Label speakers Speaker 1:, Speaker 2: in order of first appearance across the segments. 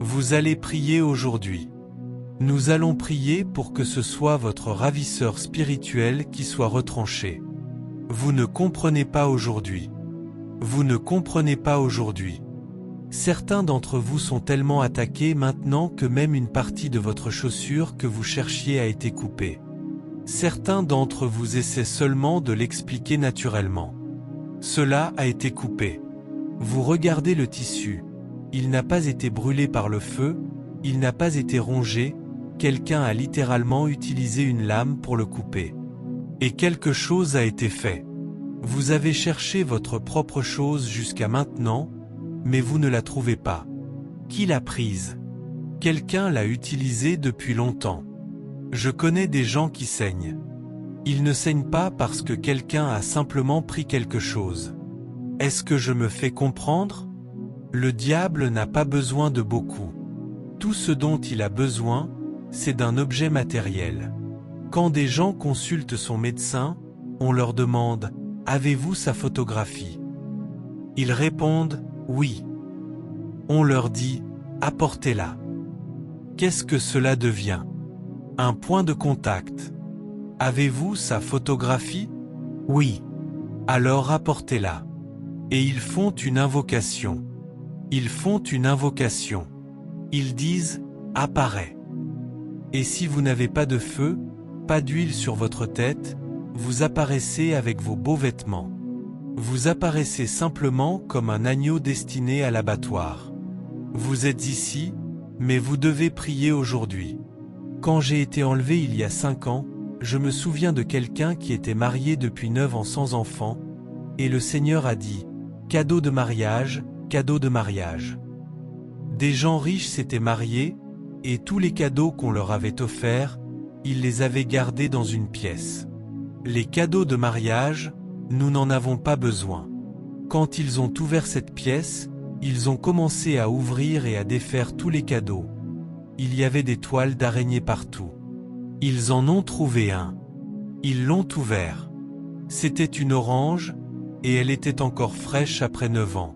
Speaker 1: Vous allez prier aujourd'hui. Nous allons prier pour que ce soit votre ravisseur spirituel qui soit retranché. Vous ne comprenez pas aujourd'hui. Vous ne comprenez pas aujourd'hui. Certains d'entre vous sont tellement attaqués maintenant que même une partie de votre chaussure que vous cherchiez a été coupée. Certains d'entre vous essaient seulement de l'expliquer naturellement. Cela a été coupé. Vous regardez le tissu. Il n'a pas été brûlé par le feu, il n'a pas été rongé, quelqu'un a littéralement utilisé une lame pour le couper. Et quelque chose a été fait. Vous avez cherché votre propre chose jusqu'à maintenant, mais vous ne la trouvez pas. Qui l'a prise? Quelqu'un l'a utilisée depuis longtemps. Je connais des gens qui saignent. Ils ne saignent pas parce que quelqu'un a simplement pris quelque chose. Est-ce que je me fais comprendre? Le diable n'a pas besoin de beaucoup. Tout ce dont il a besoin, c'est d'un objet matériel. Quand des gens consultent son médecin, on leur demande « Avez-vous sa photographie ?» Ils répondent « Oui ». On leur dit « Apportez-la ». Qu'est-ce que cela devient? Un point de contact. Avez-vous sa photographie? Oui. Alors apportez-la. Et ils font une invocation. Ils font une invocation. Ils disent « Apparaît ». Et si vous n'avez pas de feu, pas d'huile sur votre tête, vous apparaissez avec vos beaux vêtements. Vous apparaissez simplement comme un agneau destiné à l'abattoir. Vous êtes ici, mais vous devez prier aujourd'hui. Quand j'ai été enlevé il y a 5 ans, je me souviens de quelqu'un qui était marié depuis 9 ans sans enfant, et le Seigneur a dit « Cadeau de mariage, cadeau de mariage ». Des gens riches s'étaient mariés, et tous les cadeaux qu'on leur avait offerts, ils les avaient gardés dans une pièce. Les cadeaux de mariage, nous n'en avons pas besoin. Quand ils ont ouvert cette pièce, ils ont commencé à ouvrir et à défaire tous les cadeaux. Il y avait des toiles d'araignées partout. Ils en ont trouvé un. Ils l'ont ouvert. C'était une orange, et elle était encore fraîche après 9 ans.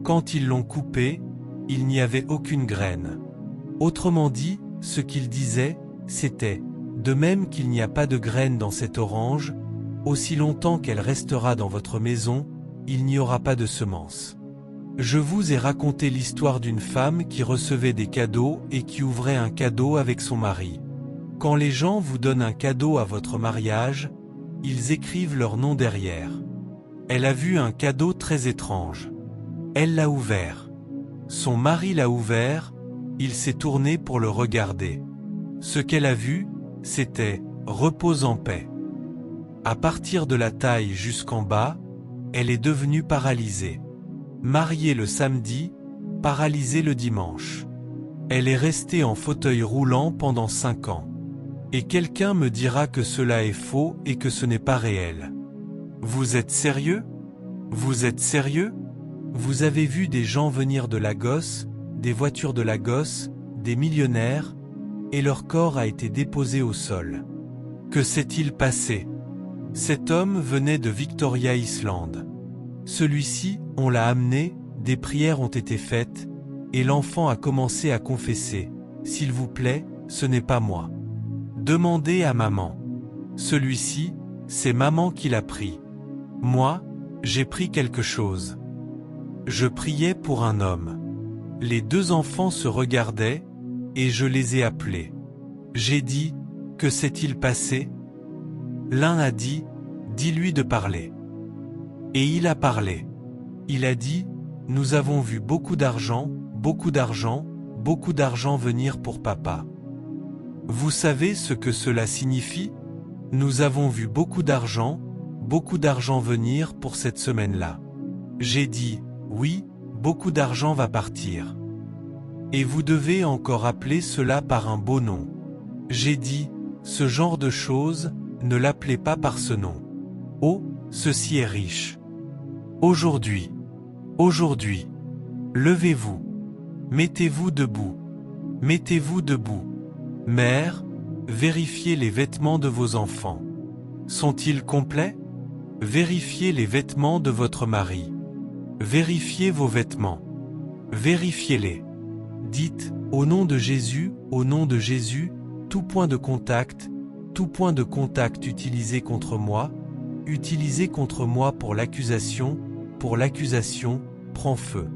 Speaker 1: Quand ils l'ont coupée, il n'y avait aucune graine. Autrement dit, ce qu'ils disaient, c'était « De même qu'il n'y a pas de graine dans cette orange, aussi longtemps qu'elle restera dans votre maison, il n'y aura pas de semences. » Je vous ai raconté l'histoire d'une femme qui recevait des cadeaux et qui ouvrait un cadeau avec son mari. Quand les gens vous donnent un cadeau à votre mariage, ils écrivent leur nom derrière. Elle a vu un cadeau très étrange. Elle l'a ouvert. Son mari l'a ouvert, il s'est tourné pour le regarder. Ce qu'elle a vu, c'était « repose en paix ». À partir de la taille jusqu'en bas, elle est devenue paralysée. Mariée le samedi, paralysée le dimanche. Elle est restée en fauteuil roulant pendant 5 ans. Et quelqu'un me dira que cela est faux et que ce n'est pas réel. Vous êtes sérieux? Vous êtes sérieux? Vous avez vu des gens venir de Lagos, des voitures de Lagos, des millionnaires, et leur corps a été déposé au sol. Que s'est-il passé? Cet homme venait de Victoria Island. Celui-ci, on l'a amené, des prières ont été faites, et l'enfant a commencé à confesser « S'il vous plaît, ce n'est pas moi. Demandez à maman. » Celui-ci, c'est maman qui l'a pris. Moi, j'ai pris quelque chose. Je priais pour un homme. Les 2 enfants se regardaient, et je les ai appelés. J'ai dit « Que s'est-il passé ?» L'un a dit « Dis-lui de parler. » Et il a parlé. Il a dit « Nous avons vu beaucoup d'argent venir pour papa. » Vous savez ce que cela signifie? Nous avons vu beaucoup d'argent venir pour cette semaine-là. J'ai dit « Oui, beaucoup d'argent va partir. » Et vous devez encore appeler cela par un beau nom. J'ai dit « Ce genre de choses, ne l'appelez pas par ce nom. Oh, ceci est riche. » Aujourd'hui, levez-vous. Mettez-vous debout. Mettez-vous debout. Mère, vérifiez les vêtements de vos enfants. Sont-ils complets? Vérifiez les vêtements de votre mari. Vérifiez vos vêtements. Vérifiez-les. Dites, Au nom de Jésus, tout point de contact utilisé contre moi pour l'accusation, prend feu.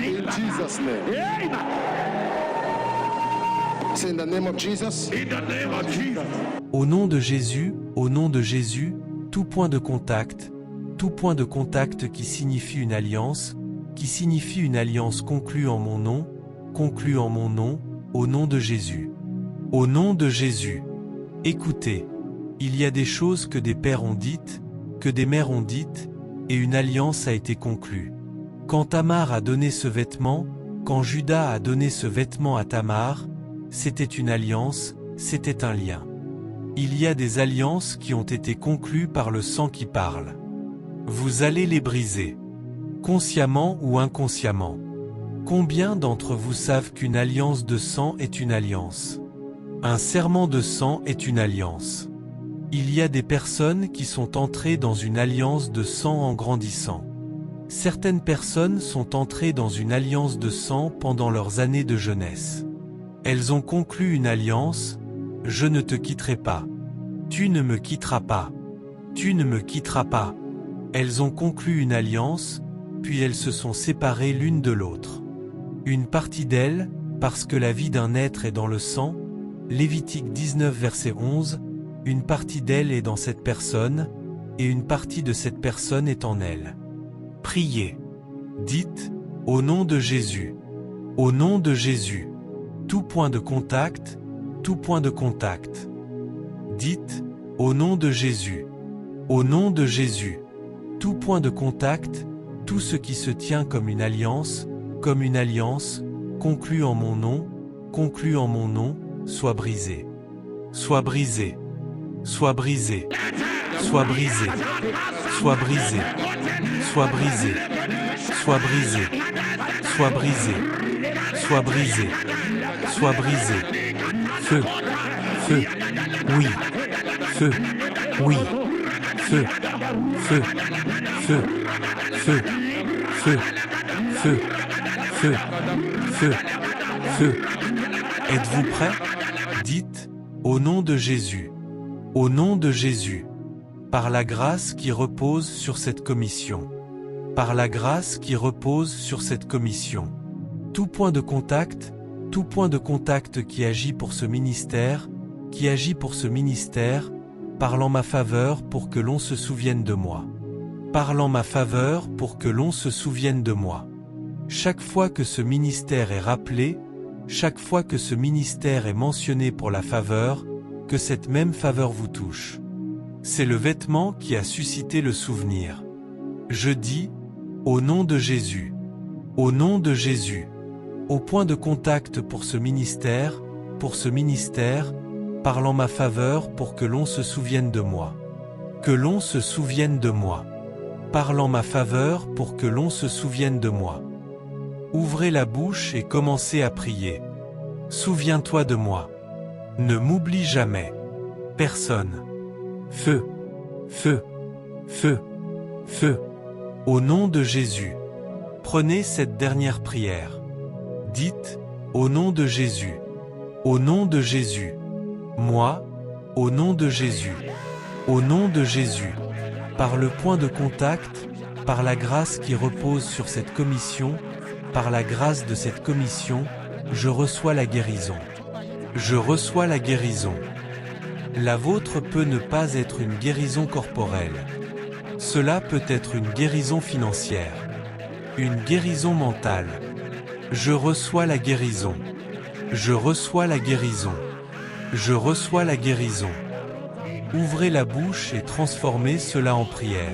Speaker 2: In Jesus' name. Say in the name of Jesus.
Speaker 3: In the name of Jesus.
Speaker 1: Au nom de Jésus, au nom de Jésus, tout point de contact qui signifie une alliance conclue en mon nom, au nom de Jésus. Au nom de Jésus. Écoutez, il y a des choses que des pères ont dites, que des mères ont dites, et une alliance a été conclue. Quand Tamar a donné ce vêtement, quand Judas a donné ce vêtement à Tamar, c'était une alliance, c'était un lien. Il y a des alliances qui ont été conclues par le sang qui parle. Vous allez les briser. Consciemment ou inconsciemment. Combien d'entre vous savent qu'une alliance de sang est une alliance? Un serment de sang est une alliance. Il y a des personnes qui sont entrées dans une alliance de sang en grandissant. Certaines personnes sont entrées dans une alliance de sang pendant leurs années de jeunesse. Elles ont conclu une alliance, « Je ne te quitterai pas. Tu ne me quitteras pas. Tu ne me quitteras pas. » Elles ont conclu une alliance, puis elles se sont séparées l'une de l'autre. Une partie d'elles, parce que la vie d'un être est dans le sang, Lévitique 19 verset 11, une partie d'elle est dans cette personne, et une partie de cette personne est en elle. Priez. Dites, au nom de Jésus. Au nom de Jésus. Tout point de contact, tout point de contact. Dites, au nom de Jésus. Au nom de Jésus. Tout point de contact, tout ce qui se tient comme une alliance, conclu en mon nom, soit brisé. Soit brisé. Soit brisé. Soit brisé. Soit brisé. Soit brisé. Soit brisé. Soit brisé. Soit brisé. Soit brisé. Feu. Feu. Oui. Feu. Oui. Feu. Feu. Feu. Feu. Feu. Feu. Feu. Feu. Feu. Êtes-vous prêts? Dites, au nom de Jésus. Au nom de Jésus. Par la grâce qui repose sur cette commission. Par la grâce qui repose sur cette commission. Tout point de contact qui agit pour ce ministère, parle en ma faveur pour que l'on se souvienne de moi. Parle en ma faveur pour que l'on se souvienne de moi. Chaque fois que ce ministère est rappelé, chaque fois que ce ministère est mentionné pour la faveur, que cette même faveur vous touche. C'est le vêtement qui a suscité le souvenir. Je dis, au nom de Jésus. Au nom de Jésus. Au point de contact pour ce ministère, parle en ma faveur pour que l'on se souvienne de moi. Que l'on se souvienne de moi. Parle en ma faveur pour que l'on se souvienne de moi. Ouvrez la bouche et commencez à prier. Souviens-toi de moi. Ne m'oublie jamais. Personne. Feu. Feu. Feu. Feu. Au nom de Jésus. Prenez cette dernière prière. Dites, au nom de Jésus. Au nom de Jésus. Moi, au nom de Jésus. Au nom de Jésus. Par le point de contact, par la grâce qui repose sur cette commission, par la grâce de cette commission, je reçois la guérison. Je reçois la guérison. La vôtre peut ne pas être une guérison corporelle. Cela peut être une guérison financière. Une guérison mentale. Je reçois la guérison. Je reçois la guérison. Je reçois la guérison. Ouvrez la bouche et transformez cela en prière.